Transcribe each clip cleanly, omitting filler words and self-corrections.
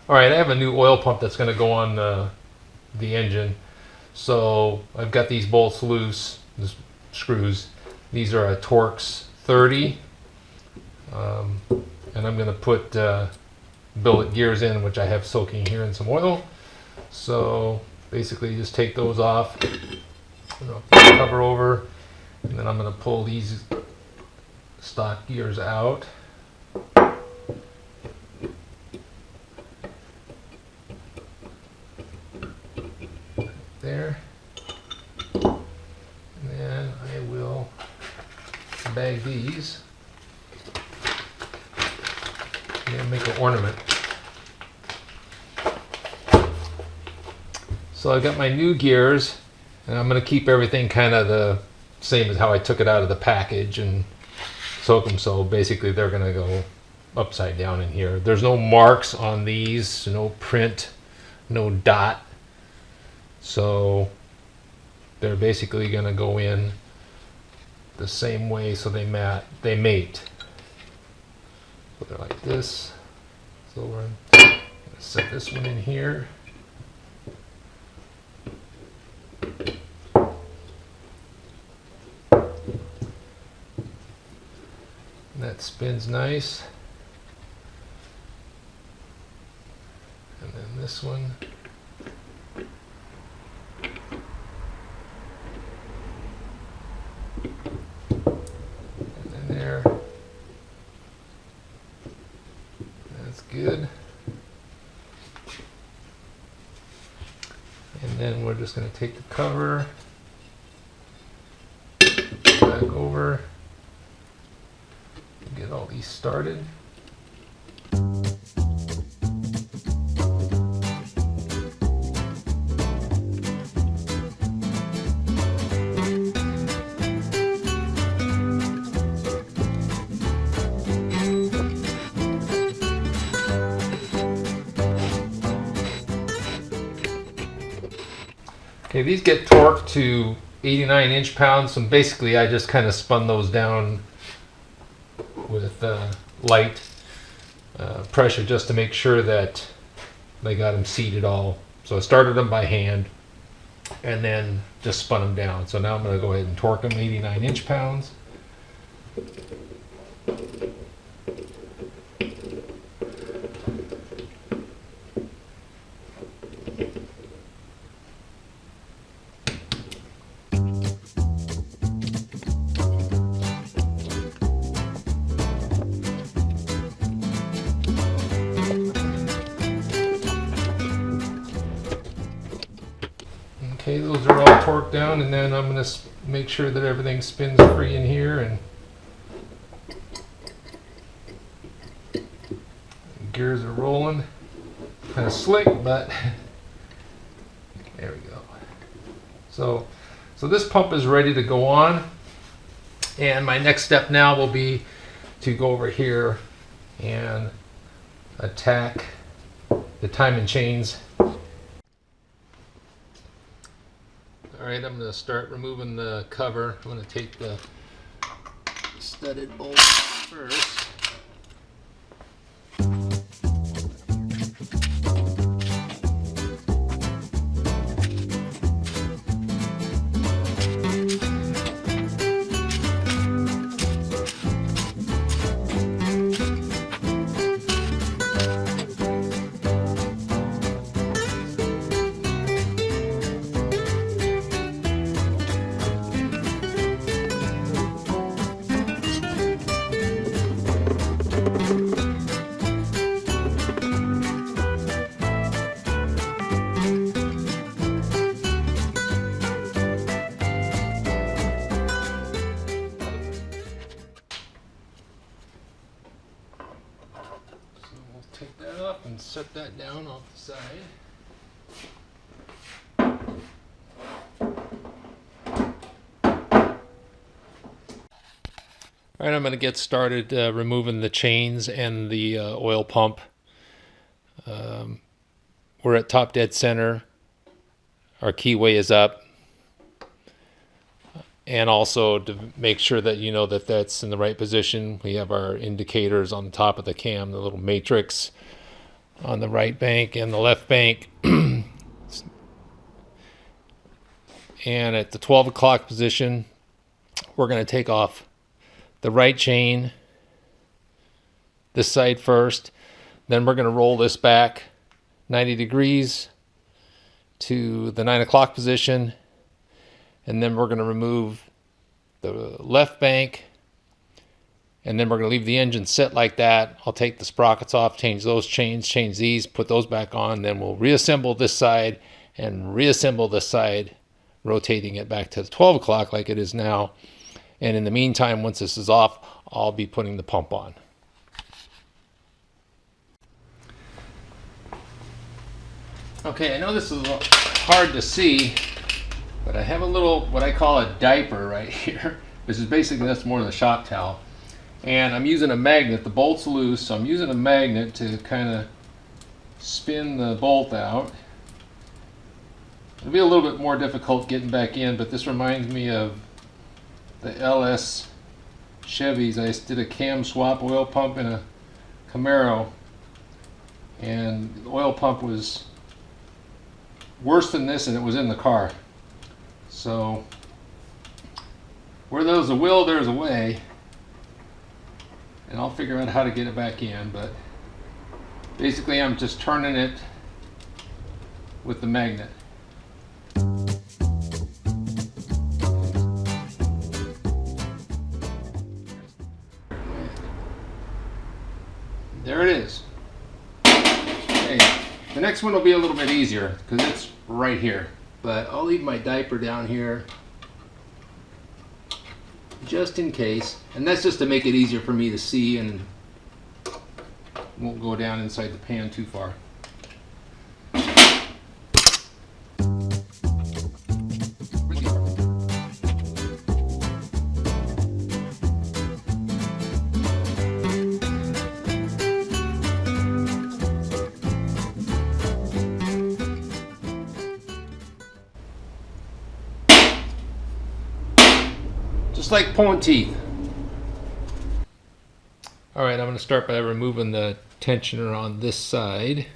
Alright, I have a new oil pump that's going to go on the engine. So I've got these bolts loose, the screws. These are a Torx 30. And I'm going to put billet gears in, which I have soaking here in some oil. So basically just take those off, cover over, and then I'm going to pull these stock gears out. There. And then I will bag these and make an ornament. So I've got my new gears, and I'm going to keep everything kind of the same as how I took it out of the package and soak them. So basically they're going to go upside down in here. There's no marks on these, no print, no dot. So they're basically going to go in the same way, so they mate. So they're like this. So we're going to set this one in here. And that spins nice. And then this one. There. That's good. And then we're just going to take the cover back over and get all these started. Okay, these get torqued to 89 inch-pounds, and basically I just kind of spun those down with light pressure just to make sure that they got them seated all. So I started them by hand and then just spun them down. So now I'm going to go ahead and torque them 89 inch-pounds. Okay, those are all torqued down, and then I'm going to make sure that everything spins free in here, and gears are rolling. Kind of slick, but there we go. So this pump is ready to go on, and my next step now will be to go over here and attack the timing chains. Alright, I'm going to start removing the cover. I'm going to take the studded bolt first. Take that up and set that down off the side. Alright, I'm going to get started removing the chains and the oil pump. We're at top dead center. Our keyway is up. And also to make sure that you know that that's in the right position, we have our indicators on the top of the cam, the little matrix. on the right bank and the left bank. And at the 12 o'clock position, we're going to take off the right chain, this side first. Then we're going to roll this back 90 degrees to the 9 o'clock position. And then we're going to remove the left bank. And then we're going to leave the engine set like that. I'll take the sprockets off, change those chains, change these, put those back on. Then we'll reassemble this side and reassemble this side, rotating it back to the 12 o'clock like it is now. And in the meantime, once this is off, I'll be putting the pump on. Okay, I know this is a little hard to see, but I have a little, what I call a diaper right here. This is basically, that's more than a shop towel. And I'm using a magnet. The bolt's loose, so I'm using a magnet to kind of spin the bolt out. It'll be a little bit more difficult getting back in, but this reminds me of the LS Chevys. I did a cam swap oil pump in a Camaro, and the oil pump was worse than this, and it was in the car. So where there's a will, there's a way. And I'll figure out how to get it back in, but basically I'm just turning it with the magnet. There it is. Okay. The next one will be a little bit easier because it's right here, but I'll leave my diaper down here just in case, and that's just to make it easier for me to see and won't go down inside the pan too far. Just like pulling teeth. Alright, I'm going to start by removing the tensioner on this side.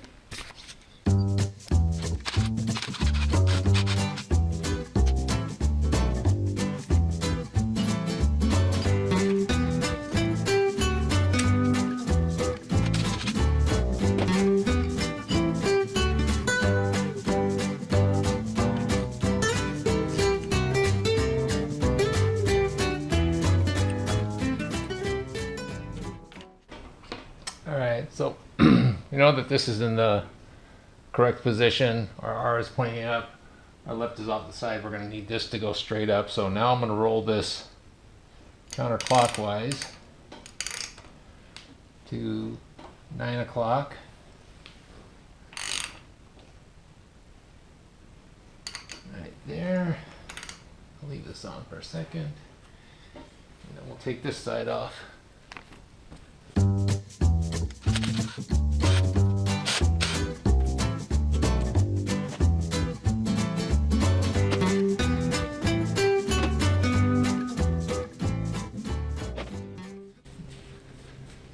Alright, so you know that this is in the correct position. Our R is pointing up, our left is off the side. We're going to need this to go straight up. So now I'm going to roll this counterclockwise to 9 o'clock. Right there. I'll leave this on for a second. And then we'll take this side off.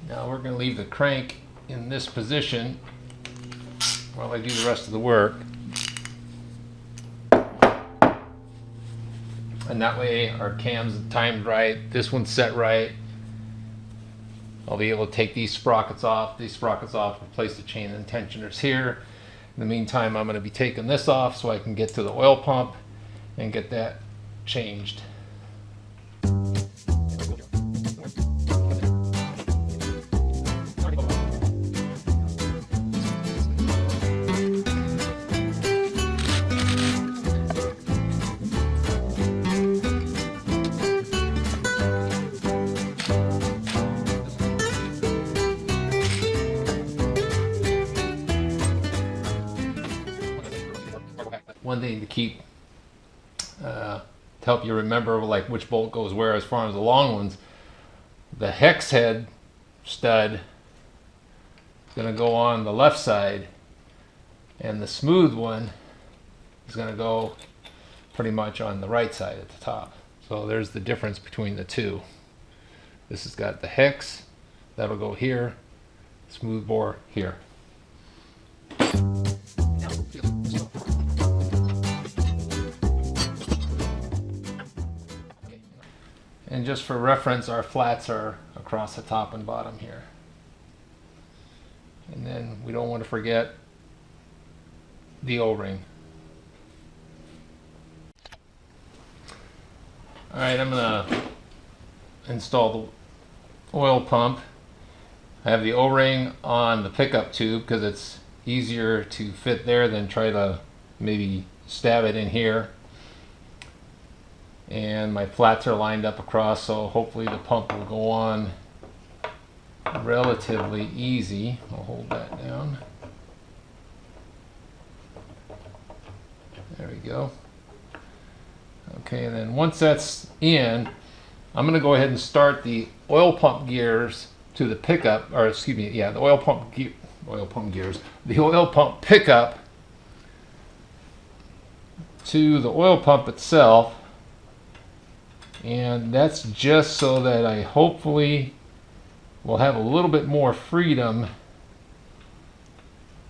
Now we're going to leave the crank in this position while I do the rest of the work. And that way our cam's timed right, this one's set right. I'll be able to take these sprockets off, replace the chain and tensioners here. In the meantime, I'm going to be taking this off so I can get to the oil pump and get that changed. One thing to keep to help you remember like which bolt goes where as far as the long ones, the hex head stud is going to go on the left side and the smooth one is going to go pretty much on the right side at the top. So there's the difference between the two. This has got the hex that'll go here, smooth bore here. And just for reference, our flats are across the top and bottom here. And then we don't want to forget the O-ring. Alright, I'm going to install the oil pump. I have the O-ring on the pickup tube because it's easier to fit there than try to maybe stab it in here. And my flats are lined up across, so hopefully the pump will go on relatively easy. I'll hold that down. There we go. Okay, and then once that's in, I'm going to go ahead and start the oil pump gears to the pickup, or excuse me, yeah, the oil pump gears, the oil pump pickup to the oil pump itself. And that's just so that I hopefully will have a little bit more freedom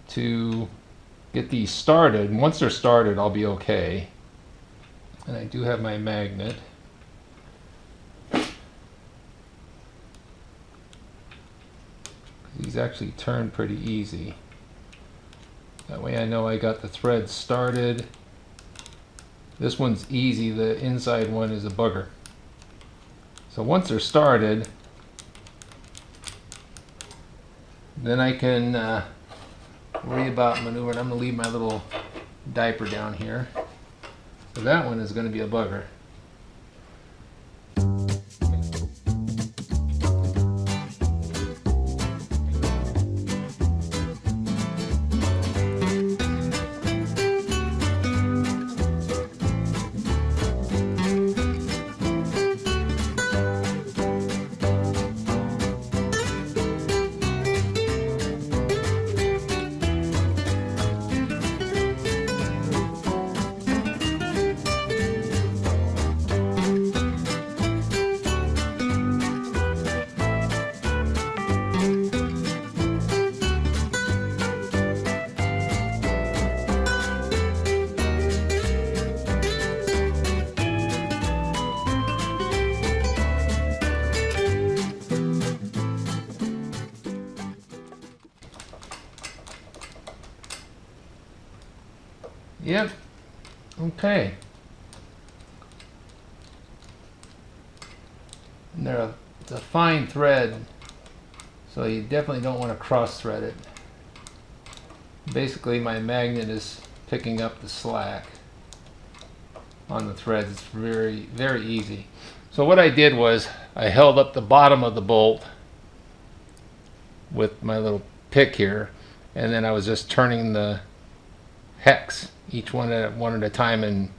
to get these started. And once they're started, I'll be okay. And I do have my magnet. These actually turn pretty easy. That way I know I got the threads started. This one's easy, the inside one is a bugger. So once they're started, then I can worry about maneuvering. I'm going to leave my little diaper down here. So that one is going to be a bugger. Yep. Okay. And it's a fine thread, so you definitely don't want to cross thread it. Basically, my magnet is picking up the slack on the threads. It's very, very easy. So what I did was I held up the bottom of the bolt with my little pick here, and then I was just turning the hex, each one at a time, and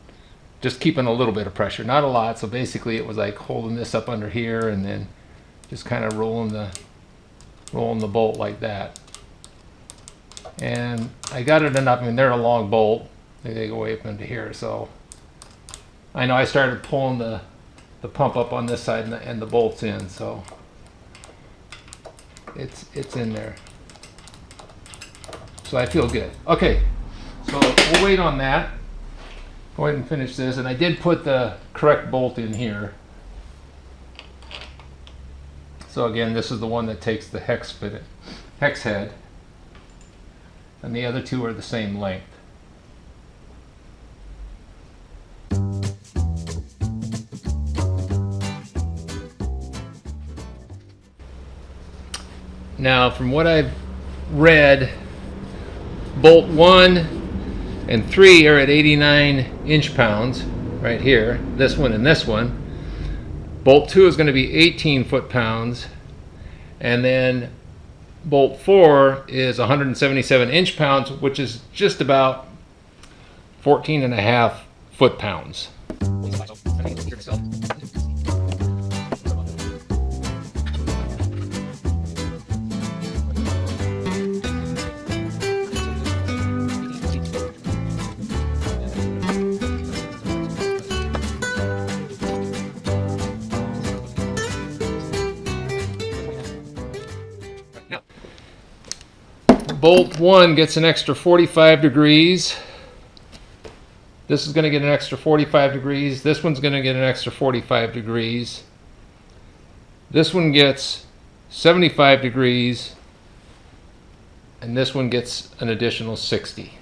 just keeping a little bit of pressure, not a lot. So basically it was like holding this up under here and then just kind of rolling the bolt like that. And I got it enough. I mean, they're a long bolt, they go way up into here, so I know I started pulling the pump up on this side and the bolt's in, so it's in there. So I feel good. Okay. So we'll wait on that. Go ahead and finish this. And I did put the correct bolt in here. So again, this is the one that takes the hex head. And the other two are the same length. Now, from what I've read, bolt 1 and 3 are at 89 inch-pounds right here, this one and this one. Bolt 2 is going to be 18 foot-pounds, and then bolt 4 is 177 inch-pounds, which is just about 14.5 foot-pounds. Bolt 1 gets an extra 45 degrees. This is going to get an extra 45 degrees. This one's going to get an extra 45 degrees. This one gets 75 degrees, and this one gets an additional 60.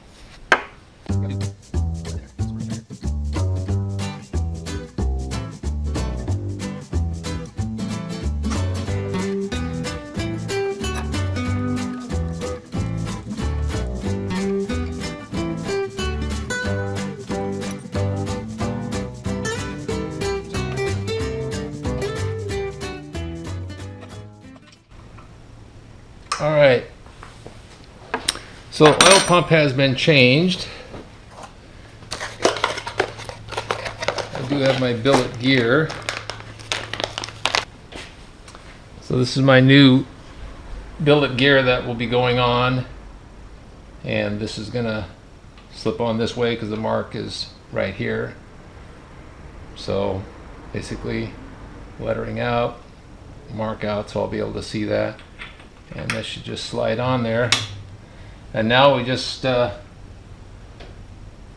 All right, so oil pump has been changed. I do have my billet gear. So this is my new billet gear that will be going on, and this is gonna slip on this way because the mark is right here. So basically lettering out, mark out, so I'll be able to see that. And this should just slide on there. And now we just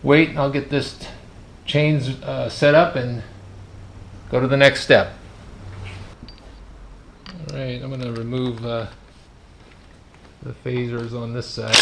wait, and I'll get this chains set up and go to the next step. All right, I'm going to remove the phasers on this side.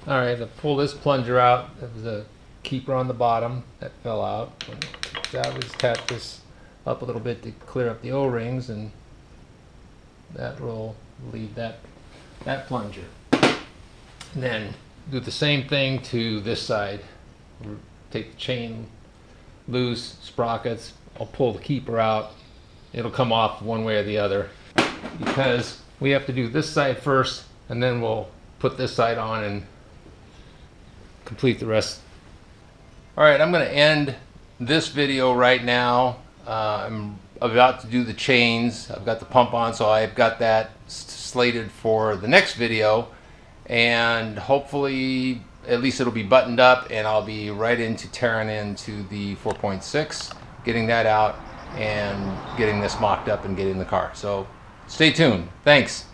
All right, to pull this plunger out, there was a keeper on the bottom that fell out. So I just tap this up a little bit to clear up the O-rings, and that will leave that plunger. And then do the same thing to this side. Take the chain loose, sprockets. I'll pull the keeper out. It'll come off one way or the other, because we have to do this side first, and then we'll put this side on and complete the rest. All right, I'm going to end this video right now. I'm about to do the chains. I've got the pump on, so I've got that slated for the next video, and hopefully at least it'll be buttoned up, and I'll be right into tearing into the 4.6, getting that out and getting this mocked up and getting the car. So stay tuned. Thanks.